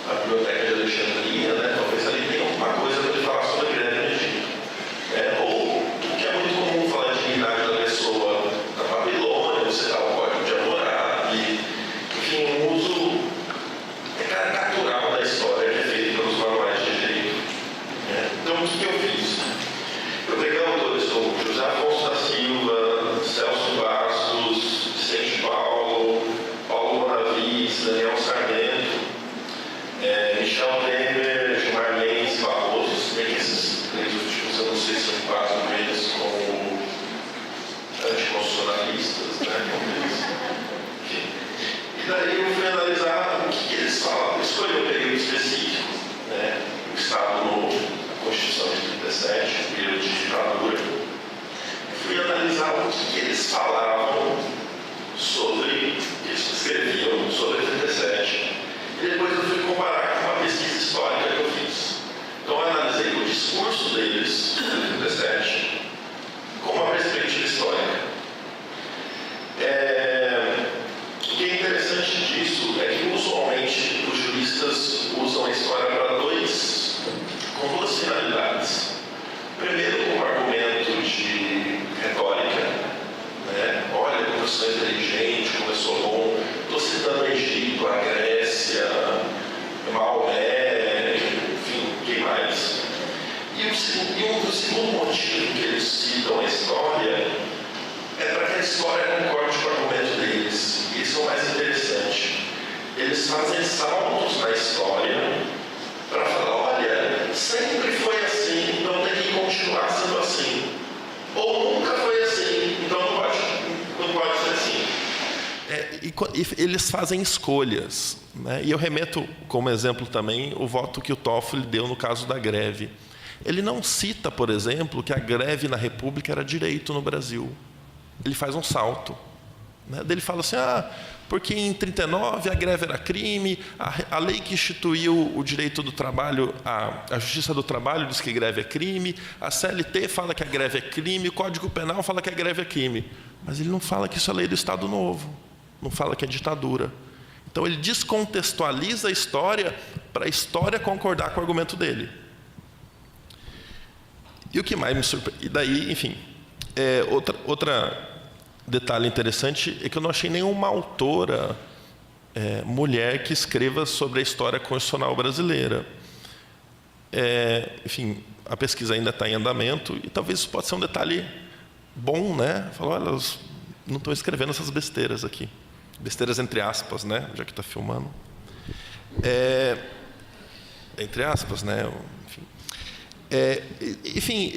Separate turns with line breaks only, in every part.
a Biblioteca de Alexandria, né? Talvez ali tenha alguma coisa para ele falar sobre a greve no Egito. Ou o que é muito comum falar de dignidade da pessoa na Babilônia, você dá o Código de Hammurabi, enfim, um uso caricatural da história que é feito pelos manuais de direito. Então, o que eu fiz? Eu peguei autores como José Afonso da Silva, Celso Bastos, Vicente Paulo, Paulo Bonavides, Daniel Sarmento, Michel Temer, Gilmar Mendes, Barroso, se bem que esses três últimos eu não sei se eu enquadro eles como anticonstitucionalistas, né? Enfim. E daí eu fui analisar o que eles falam. Eu escolhi um período específico, né? O Estado Novo, a Constituição de 37, o período de ditadura. Fui analisar o que eles falavam sobre, eles escreviam sobre 37. E depois eu fui comparar com uma pesquisa histórica que eu fiz. Então eu analisei o discurso deles sobre 37 com uma perspectiva histórica. O que é interessante disso é que usualmente os juristas usam a história com duas finalidades. Primeiro, como argumento de retórica, né? Olha como eu sou inteligente, como eu sou bom. Estou citando o Egito, a Grécia, Maomé, enfim, quem mais? E o segundo motivo que eles citam a história é para que a história concorde com o argumento deles. Isso é o mais interessante. Eles fazem saltos na história para falar, olha, sempre foi assim, então tem que continuar sendo assim. Ou nunca foi assim, então não pode ser assim.
E eles fazem escolhas, né? E eu remeto como exemplo também o voto que o Toffoli deu no caso da greve. Ele não cita, por exemplo, que a greve na República era direito no Brasil. Ele faz um salto, né? Ele fala assim, porque em 39 a greve era crime, a lei que instituiu o direito do trabalho, a Justiça do Trabalho diz que greve é crime, a CLT fala que a greve é crime, o Código Penal fala que a greve é crime. Mas ele não fala que isso é lei do Estado Novo, não fala que é ditadura. Então ele descontextualiza a história para a história concordar com o argumento dele. E o que mais me surpreende? E daí, enfim, outra detalhe interessante é que eu não achei nenhuma autora mulher que escreva sobre a história constitucional brasileira. Enfim, a pesquisa ainda está em andamento e talvez isso possa ser um detalhe bom, né? Falar, olha, elas não estão escrevendo essas besteiras aqui. Besteiras entre aspas, né? Já que está filmando. Entre aspas, né? Enfim,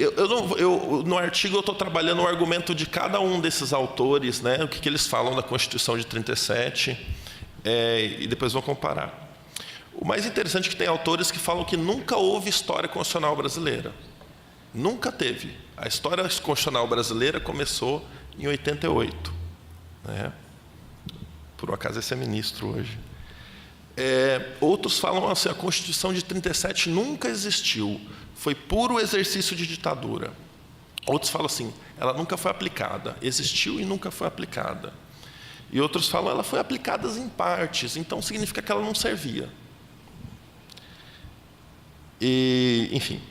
no artigo eu estou trabalhando o argumento de cada um desses autores, né, o que eles falam da Constituição de 37, e depois vou comparar. O mais interessante é que tem autores que falam que nunca houve história constitucional brasileira. Nunca teve. A história constitucional brasileira começou em 88. Né? Por um acaso esse é ministro hoje. Outros falam assim, a Constituição de 37 nunca existiu. Foi puro exercício de ditadura. Outros falam assim, ela nunca foi aplicada. Existiu e nunca foi aplicada. E outros falam, ela foi aplicada em partes, então significa que ela não servia. Enfim.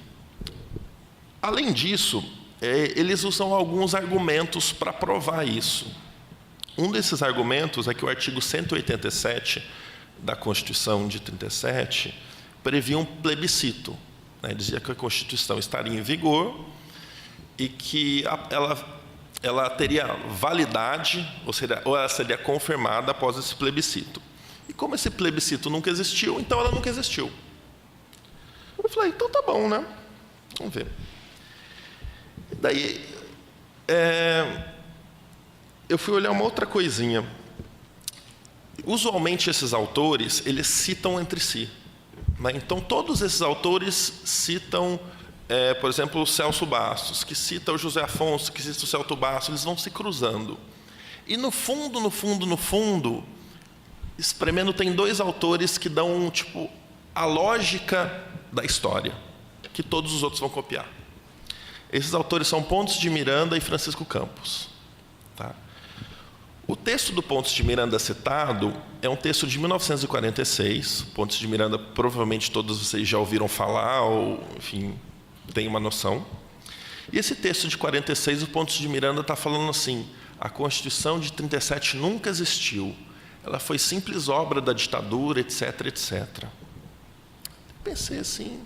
Além disso, eles usam alguns argumentos para provar isso. Um desses argumentos é que o artigo 187 da Constituição de 37 previa um plebiscito. Dizia que a Constituição estaria em vigor e que ela teria validade, ou ela seria confirmada após esse plebiscito. E como esse plebiscito nunca existiu, então ela nunca existiu. Eu falei, então tá bom, né? Vamos ver. E daí, eu fui olhar uma outra coisinha. Usualmente esses autores, eles citam entre si. Então, todos esses autores citam, por exemplo, o Celso Bastos, que cita o José Afonso, que cita o Celso Bastos, eles vão se cruzando. E no fundo, espremendo, tem dois autores que dão, a lógica da história, que todos os outros vão copiar. Esses autores são Pontes de Miranda e Francisco Campos. Tá? O texto do Pontes de Miranda citado é um texto de 1946. Pontes de Miranda, provavelmente todos vocês já ouviram falar, ou, enfim, têm uma noção. E esse texto de 46, o Pontes de Miranda está falando assim: a Constituição de 37 nunca existiu. Ela foi simples obra da ditadura, etc, etc. Pensei assim,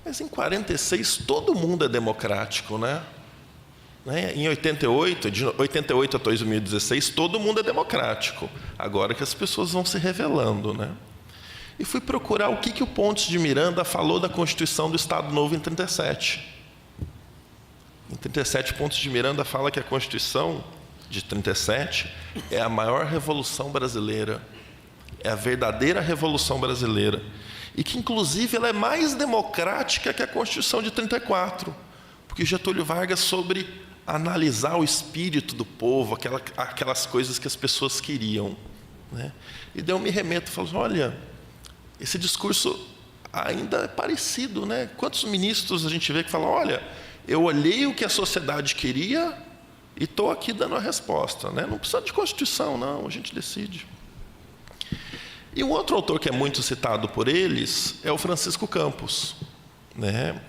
mas em 46 todo mundo é democrático, né? Em 88, de 88 a 2016, todo mundo é democrático. Agora que as pessoas vão se revelando, né? E fui procurar o que o Pontes de Miranda falou da Constituição do Estado Novo em 37. Em 37, Pontes de Miranda fala que a Constituição de 37 é a maior revolução brasileira, é a verdadeira revolução brasileira, e que, inclusive, ela é mais democrática que a Constituição de 34, porque Getúlio Vargas sobre analisar o espírito do povo, aquelas coisas que as pessoas queriam, né? E daí eu me remeto e falo, olha, esse discurso ainda é parecido, né? Quantos ministros a gente vê que falam, olha, eu olhei o que a sociedade queria e estou aqui dando a resposta, né? Não precisa de Constituição, não, a gente decide. E um outro autor que é muito citado por eles é o Francisco Campos, né?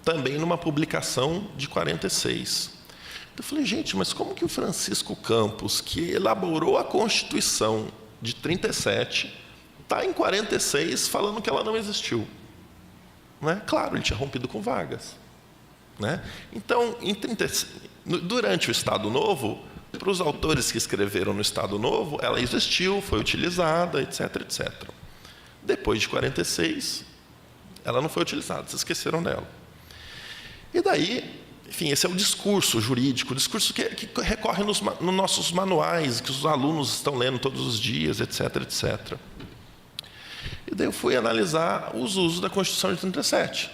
Também numa publicação de 46. Eu falei, gente, mas como que o Francisco Campos, que elaborou a Constituição de 37, está em 46 falando que ela não existiu? Né? Claro, ele tinha rompido com Vargas, né? Então, durante o Estado Novo, para os autores que escreveram no Estado Novo, ela existiu, foi utilizada, etc, etc. Depois de 46, ela não foi utilizada, vocês esqueceram dela. E daí, enfim, esse é o discurso jurídico, o discurso que recorre nos nossos manuais, que os alunos estão lendo todos os dias, etc, etc. E daí eu fui analisar os usos da Constituição de 37,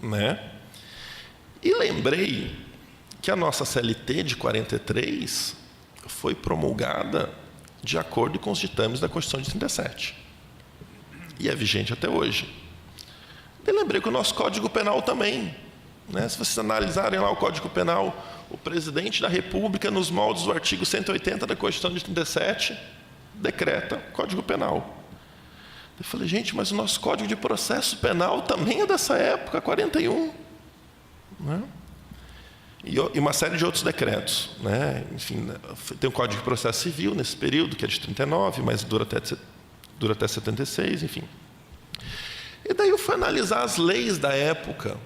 né? E lembrei que a nossa CLT de 43 foi promulgada de acordo com os ditames da Constituição de 37. E é vigente até hoje. E lembrei que o nosso Código Penal também, né? Se vocês analisarem lá o Código Penal, o presidente da República, nos moldes do artigo 180 da Constituição de 37, decreta Código Penal. Eu falei, gente, mas o nosso Código de Processo Penal também é dessa época, 41. Né? E uma série de outros decretos, né? Enfim, tem o Código de Processo Civil nesse período, que é de 39, mas dura até 76, enfim. E daí eu fui analisar as leis da época,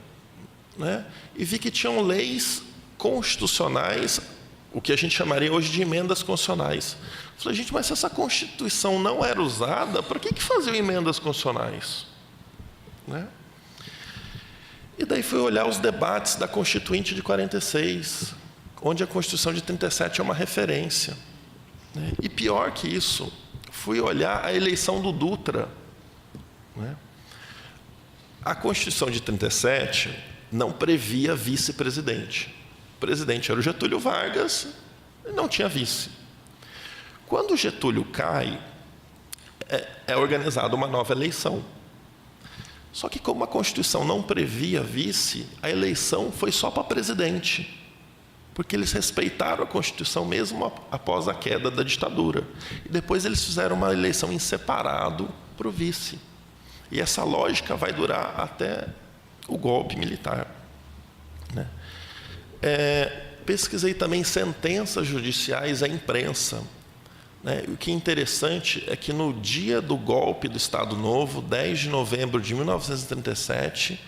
né? E vi que tinham leis constitucionais, o que a gente chamaria hoje de emendas constitucionais. Eu falei, gente, mas se essa Constituição não era usada, para que faziam emendas constitucionais? Né? E daí fui olhar os debates da Constituinte de 46, onde a Constituição de 37 é uma referência, né? E pior que isso, fui olhar a eleição do Dutra, né? A Constituição de 37 não previa vice-presidente. O presidente era o Getúlio Vargas e não tinha vice. Quando o Getúlio cai, é organizada uma nova eleição. Só que como a Constituição não previa vice, a eleição foi só para presidente, porque eles respeitaram a Constituição mesmo após a queda da ditadura. E depois eles fizeram uma eleição em separado para o vice. E essa lógica vai durar até o golpe militar, né? Pesquisei também sentenças judiciais à imprensa, né? O que é interessante é que no dia do golpe do Estado Novo, 10 de novembro de 1937,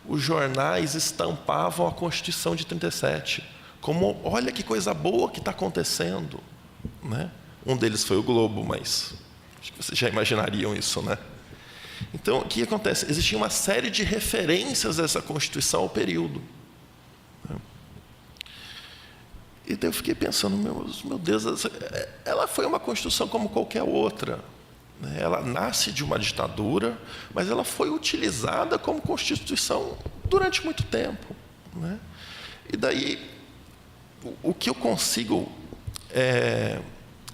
os jornais estampavam a Constituição de 37, como, olha que coisa boa que está acontecendo, né? Um deles foi o Globo, mas acho que vocês já imaginariam isso, né? Então, o que acontece? Existia uma série de referências a essa Constituição ao período. E daí eu fiquei pensando, meu Deus, ela foi uma Constituição como qualquer outra, né? Ela nasce de uma ditadura, mas ela foi utilizada como Constituição durante muito tempo, né? E daí, o que eu consigo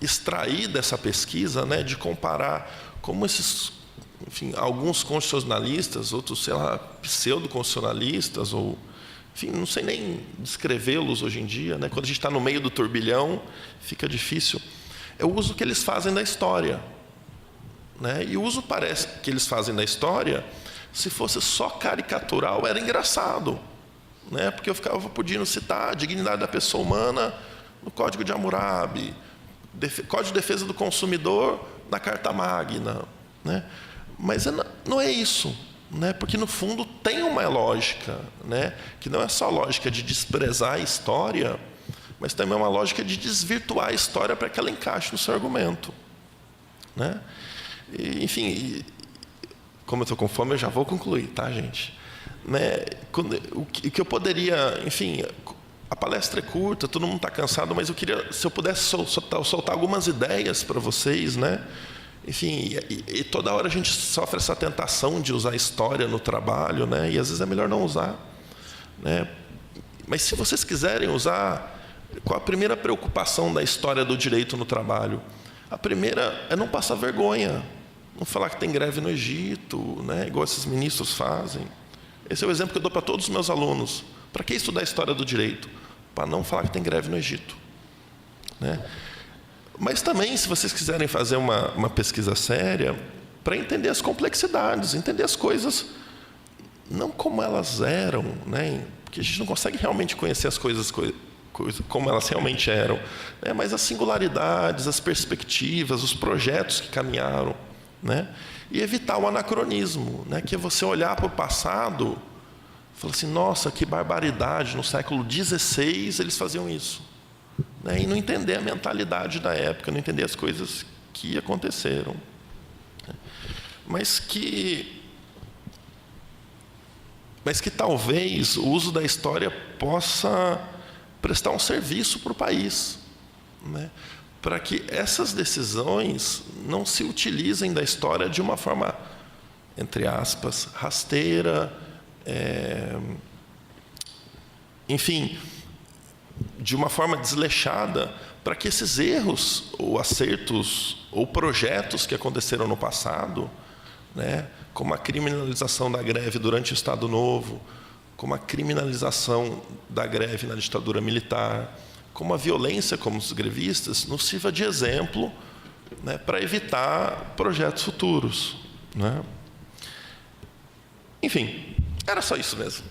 extrair dessa pesquisa, né, de comparar como esses, enfim, alguns constitucionalistas, outros, sei lá, pseudo-constitucionalistas, ou, enfim, não sei nem descrevê-los hoje em dia, né? Quando a gente está no meio do turbilhão, fica difícil. É o uso que eles fazem da história, né? E o uso parece que eles fazem da história, se fosse só caricatural, era engraçado, né? Porque eu ficava podendo citar a dignidade da pessoa humana no Código de Hammurabi, Código de Defesa do Consumidor na Carta Magna, né? Mas não é isso, né? Porque no fundo tem uma lógica, né? Que não é só a lógica de desprezar a história, mas também é uma lógica de desvirtuar a história para que ela encaixe no seu argumento, né? E, enfim, como eu estou com fome, eu já vou concluir, tá, gente? Né? O que eu poderia, enfim, a palestra é curta, todo mundo está cansado, mas eu queria, se eu pudesse soltar algumas ideias para vocês, né? Enfim, e toda hora a gente sofre essa tentação de usar a história no trabalho, né? E às vezes é melhor não usar, né? Mas se vocês quiserem usar, qual a primeira preocupação da história do direito no trabalho? A primeira é não passar vergonha, não falar que tem greve no Egito, né? Igual esses ministros fazem. Esse é o exemplo que eu dou para todos os meus alunos. Para que estudar a história do direito? Para não falar que tem greve no Egito, né? Mas também, se vocês quiserem fazer uma pesquisa séria, para entender as complexidades, entender as coisas, não como elas eram, né? Porque a gente não consegue realmente conhecer as coisas como elas realmente eram, né? Mas as singularidades, as perspectivas, os projetos que caminharam, né? E evitar o anacronismo, né? Que é você olhar para o passado e falar assim, nossa, que barbaridade, no século XVI eles faziam isso. Né? E não entender a mentalidade da época, não entender as coisas que aconteceram. Mas que talvez o uso da história possa prestar um serviço para o país, né? Para que essas decisões não se utilizem da história de uma forma, entre aspas, rasteira, enfim, de uma forma desleixada, para que esses erros, ou acertos, ou projetos que aconteceram no passado, né, como a criminalização da greve durante o Estado Novo, como a criminalização da greve na ditadura militar, como a violência como os grevistas, nos sirva de exemplo, né, para evitar projetos futuros, né? Enfim, era só isso mesmo.